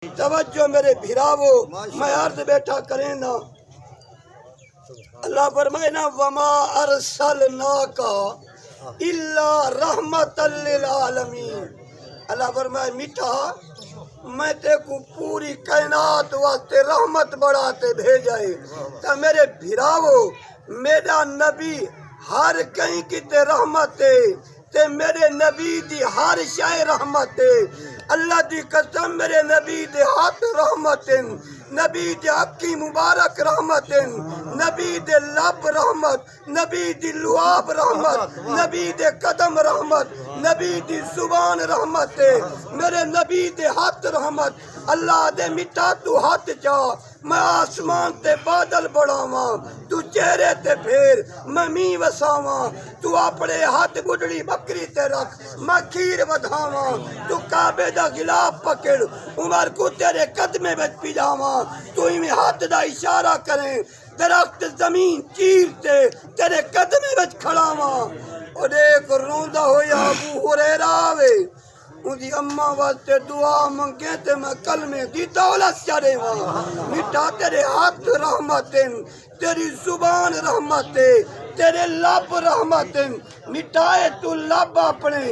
توجہ میرے بھراوو، میں عرض بیٹھا کریں نا، اللہ فرمائے نا وما ارسلناک الا رحمت للعالمین۔ اللہ فرمائے میٹھا میں تے کو پوری کائنات واسطے رحمت بڑھاتے بھیجائے۔ تو میرے بھراوو میرا نبی ہر کہیں کی تے رحمت ہے، تے میرے نبی دی ہر شے رحمت ہے۔ اللہ دی قسم میرے نبی دے ہاتھ رحمت، نبی دے اکی مبارک رحمت، نبی دے لب رحمت، نبی دی لعاب رحمت، نبی دے قدم رحمت، نبی دی زبان رحمت ہے، میرے نبی دے ہاتھ رحمت۔ اللہ دے مٹا تو ہاتھ جا میں آسمان تے بادل بڑھاواں، تو چہرے تے پھیر میں می وساواں، تو اپنے ہاتھ گڈڑی بکری تے رکھ میں کھیر ودھاواں، تو کعبے دا غلاف پکڑ عمر کو تیرے قدمے وچ پجاواں، تو ایویں ہاتھ دا اشارہ کریں درخت زمین چیرتے تیرے قدمے وچ کھڑاواں۔ اور ایک روندا ہویا ابو ہریرہ آوے، ان دی اماں واسطے دعا منگے تے میں کلمے دی دولت چڑھےواں۔ میٹھا تیرے ہاتھ رحمت، تیری زبان رحمت، تیرے لب رحمت، مٹھائے تو لب اپنے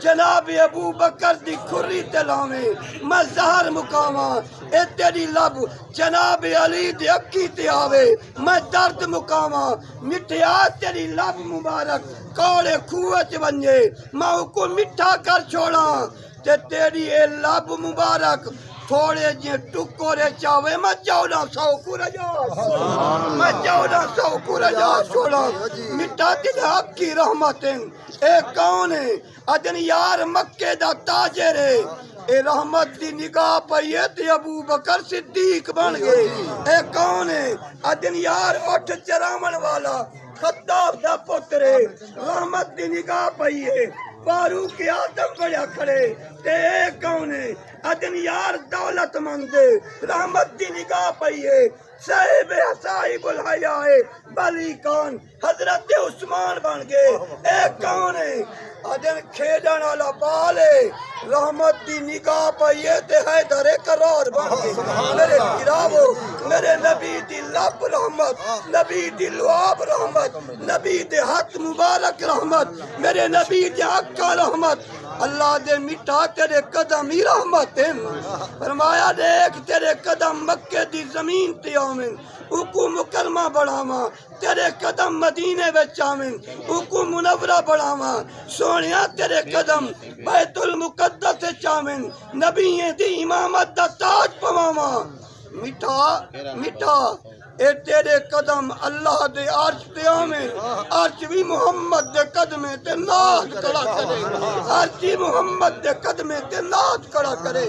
جناب ابو بکر دی کھری تے لاویں میں زہر مکاواں، اے تیری لب جناب علی دی اکھی تے آوے میں درد مکاواں۔ مٹھیا تیری لب مبارک کوڑے کھوہ چ ونجے میں کو مٹھا کر چھوڑاں، تے تیری اے لب مبارک تھوڑے جے ٹکورے چاوے میں 1400 کو رجا، میں 1400 کو رجا چھوڑاں۔ مٹھا تیرے حق کی رحمت، اے کون ہے ادن یار مکے دا تاجر ہے، اے رحمت دی نگاہ پئیے تے ابو بکر صدیق بن گئے۔ اے کون ہے ادن یار اٹھ چراون والا خطاب دا پتر ہے، رحمت دی نگاہ پئیے فاروق اعظم بڑا کھڑے۔ تے اے کون ہے ادن یار دولت مند، رحمت دی نگاہ پئیے صاحب الحیاء بلی کان حضرت عثمان بن گئے۔ اے کون ہے ادن کھیڈن والا بال ہے، رحمت دی نگاہ پئیے تے حیدر کرار بن گئے۔ میرے بھراوو میرے نبی دی لب رحمت، نبی دی لعاب رحمت، نبی دے ہاتھ مبارک رحمت، میرے نبی دے آقا رحمت۔ اللہ دے مٹھا تیرے قدم ہی رحمت ہیں، فرمایا دیکھ تیرے قدم مکے دی زمین تے آمن، اوکو مکرمہ بڑھاواں، تیرے قدم مدینے وچ آمن، اوکو منورہ بڑھاواں، سونیا تیرے قدم بیت المقدس وچ آمن، نبییں دی امامت دا تاج پواواں۔ مٹھا مٹھا اے تیرے قدم اللہ دے عرش تے آمن، عرش بھی محمد دے قدمے تے ناز کھڑا کرے، عرش بھی محمد دے قدمے تے ناز کھڑا کرے۔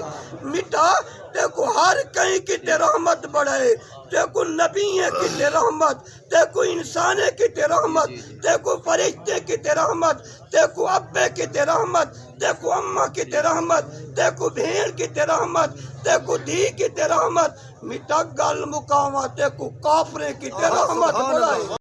مٹھا تے کو ہر کہیں کی تے رحمت بڑھے، تے کو نبی کی تے رحمت، تے کو انسان کی تے رحمت، تے کو فرشتے کی تے رحمت، تے کو ابے کی تے رحمت، تے کو اماں کی تے رحمت، تے کو بھیڑ کی تے رحمت، تے کو دھی کی تے رحمت۔ مٹھا گل مکاواں تے کو کافرے کی تے رحمت بڑھائے۔